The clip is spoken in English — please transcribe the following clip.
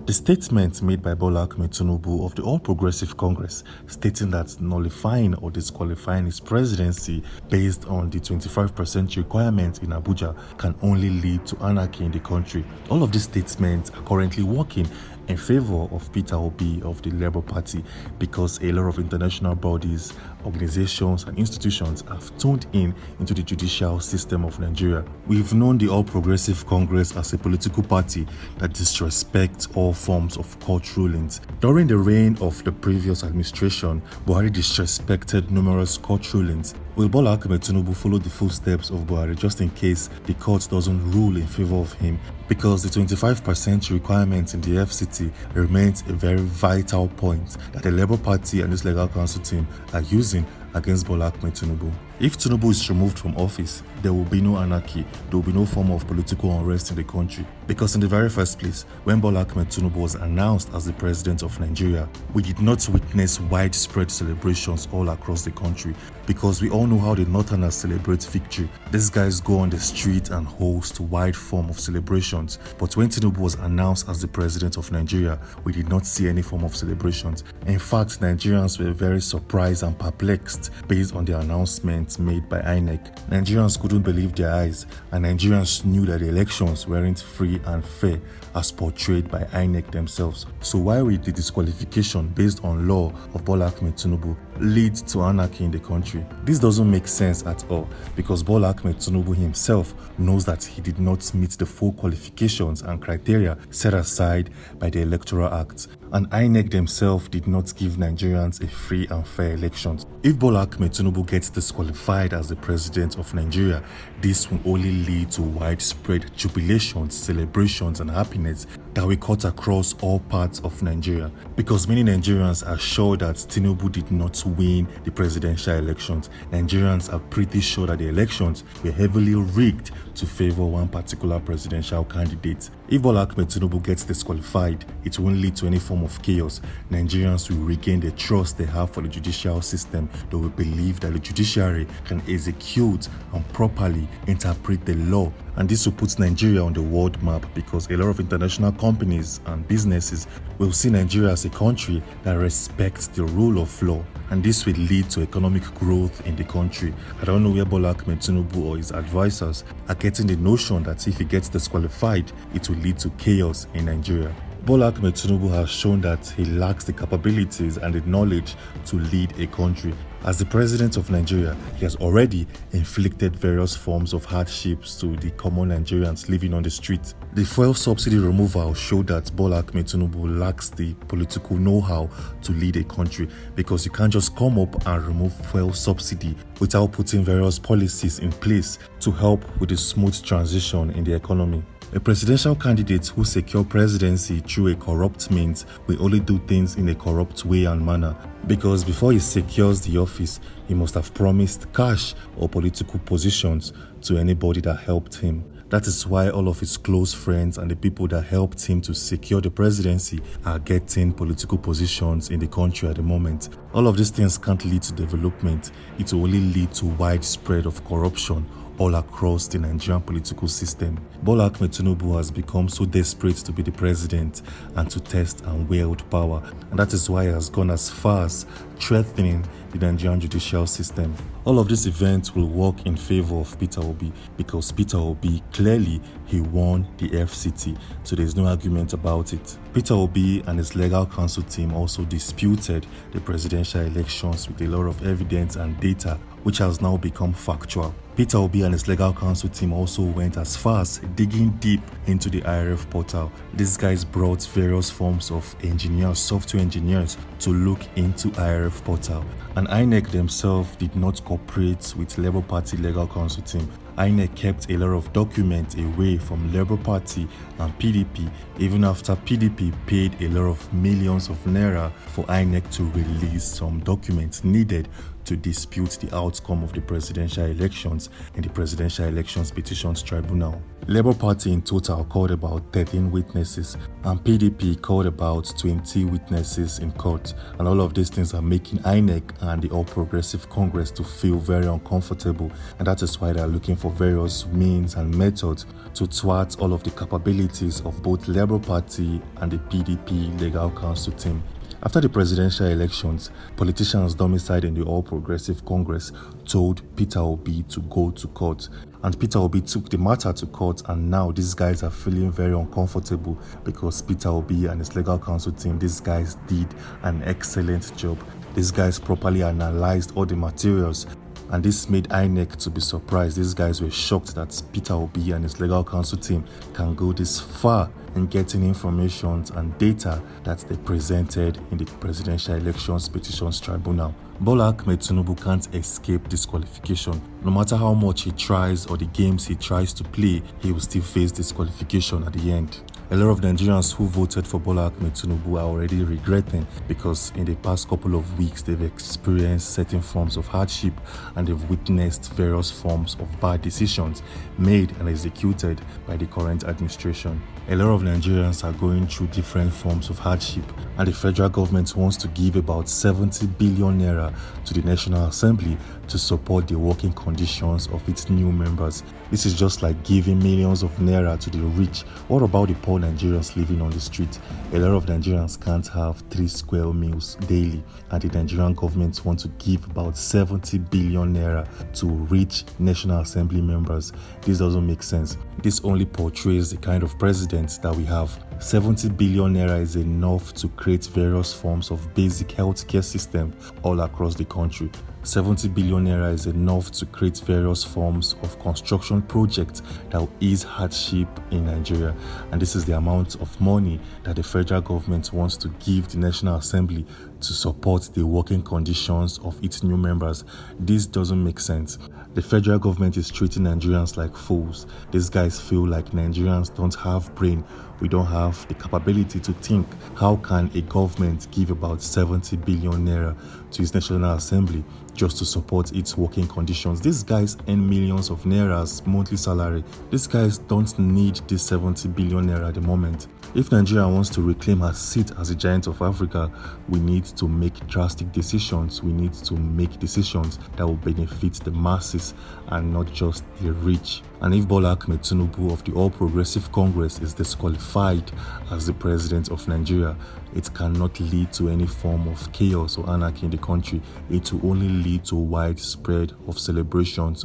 The statement made by Bola Ahmed Tinubu of the All Progressive Congress stating that nullifying or disqualifying his presidency based on the 25% requirement in Abuja can only lead to anarchy in the country. All of these statements are currently working in favor of Peter Obi of the Labour Party because a lot of international bodies, organizations and institutions have tuned into the judicial system of Nigeria. We've known the All Progressive Congress as a political party that disrespects all forms of court rulings. During the reign of the previous administration, Buhari disrespected numerous court rulings. Will Bola Ahmed Tinubu follow the footsteps of Buhari just in case the court doesn't rule in favor of him? Because the 25% requirement in the FCT remains a very vital point that the Labour Party and its legal counsel team are using against Bola Ahmed Tinubu. If Tinubu is removed from office, there will be no anarchy, there will be no form of political unrest in the country. Because in the very first place, when Bola Ahmed Tinubu was announced as the president of Nigeria, we did not witness widespread celebrations all across the country because we all know how the Northerners celebrate victory. These guys go on the street and host wide form of celebrations. But when Tinubu was announced as the president of Nigeria, we did not see any form of celebrations. In fact, Nigerians were very surprised and perplexed based on the announcement made by INEC. Nigerians couldn't believe their eyes, and Nigerians knew that the elections weren't free and fair as portrayed by INEC themselves. So why would the disqualification based on law of Bola Ahmed Tinubu lead to anarchy in the country? This doesn't make sense at all because Bola Ahmed Tinubu himself knows that he did not meet the full qualifications and criteria set aside by the Electoral Act, and INEC themselves did not give Nigerians a free and fair elections. If Bola Ahmed Tinubu gets disqualified as the president of Nigeria, this will only lead to widespread jubilations, celebrations and happiness that will cut across all parts of Nigeria, because many Nigerians are sure that Tinubu did not win the presidential elections. Nigerians are pretty sure that the elections were heavily rigged to favor one particular presidential candidate. If Bola Ahmed Tinubu gets disqualified, it won't lead to any form of chaos. Nigerians will regain the trust they have for the judicial system. They will believe that the judiciary can execute and properly interpret the law. And this will put Nigeria on the world map because a lot of international companies and businesses will see Nigeria as a country that respects the rule of law. And this will lead to economic growth in the country. I don't know where Bola Ahmed Tinubu or his advisors are getting the notion that if he gets disqualified, it will lead to chaos in Nigeria. Bola Ahmed Tinubu has shown that he lacks the capabilities and the knowledge to lead a country. As the president of Nigeria, he has already inflicted various forms of hardships to the common Nigerians living on the street. The fuel subsidy removal showed that Bola Ahmed Tinubu lacks the political know-how to lead a country, because you can't just come up and remove fuel subsidy without putting various policies in place to help with the smooth transition in the economy. A presidential candidate who secures presidency through a corrupt means will only do things in a corrupt way and manner, because before he secures the office, he must have promised cash or political positions to anybody that helped him. That is why all of his close friends and the people that helped him to secure the presidency are getting political positions in the country at the moment. All of these things can't lead to development. It will only lead to widespread of corruption all across the Nigerian political system. Bola Ahmed Tinubu has become so desperate to be the president and to test and wield power, and that is why he has gone as far as threatening the Nigerian judicial system. All of these events will work in favor of Peter Obi because Peter Obi clearly he won the FCT, so there is no argument about it. Peter Obi and his legal counsel team also disputed the presidential elections with a lot of evidence and data, which has now become factual. Peter Obi and his legal counsel team also went as far as digging deep into the IRF portal. These guys brought various forms of engineers, software engineers, to look into IRF portal. And INEC themselves did not cooperate with Labour Party legal counsel team. INEC kept a lot of documents away from Labour Party and PDP, even after PDP paid a lot of millions of naira for INEC to release some documents needed to dispute the outcome of the presidential elections in the Presidential Elections Petitions Tribunal. Labour Party in total called about 13 witnesses and PDP called about 20 witnesses in court. And all of these things are making INEC and the All Progressive Congress to feel very uncomfortable, and that is why they are looking for various means and methods to thwart all of the capabilities of both Labour Party and the PDP legal counsel team. After the presidential elections, politicians domiciled in the All Progressive Congress told Peter Obi to go to court. And Peter Obi took the matter to court, and now these guys are feeling very uncomfortable because Peter Obi and his legal counsel team, these guys did an excellent job. These guys properly analyzed all the materials, and this made INEC to be surprised. These guys were shocked that Peter Obi and his legal counsel team can go this far in getting information and data that they presented in the Presidential Elections Petitions Tribunal. Bola Ahmed Tinubu can't escape disqualification. No matter how much he tries or the games he tries to play, he will still face disqualification at the end. A lot of Nigerians who voted for Bola Ahmed Tinubu are already regretting because in the past couple of weeks they've experienced certain forms of hardship and they've witnessed various forms of bad decisions made and executed by the current administration. A lot of Nigerians are going through different forms of hardship, and the federal government wants to give about 70 billion naira to the National Assembly to support the working conditions of its new members. This is just like giving millions of naira to the rich. What about the poor Nigerians living on the street? A lot of Nigerians can't have 3 square meals daily, and the Nigerian government wants to give about 70 billion naira to rich National Assembly members. This doesn't make sense. This only portrays the kind of president that we have. 70 billion naira is enough to create various forms of basic healthcare system all across the country. 70 billion naira is enough to create various forms of construction projects that will ease hardship in Nigeria. And this is the amount of money that the federal government wants to give the National Assembly to support the working conditions of its new members. This doesn't make sense. The federal government is treating Nigerians like fools. These guys feel like Nigerians don't have brain. We don't have the capability to think. How can a government give about 70 billion naira to its National Assembly just to support its working conditions? These guys earn millions of nairas monthly salary. These guys don't need this 70 billion naira at the moment. If Nigeria wants to reclaim her seat as a giant of Africa, we need to make drastic decisions. We need to make decisions that will benefit the masses and not just the rich. And if Bola Ahmed Tinubu of the All Progressive Congress is disqualified as the president of Nigeria, it cannot lead to any form of chaos or anarchy in the country. It will only lead to widespread of celebrations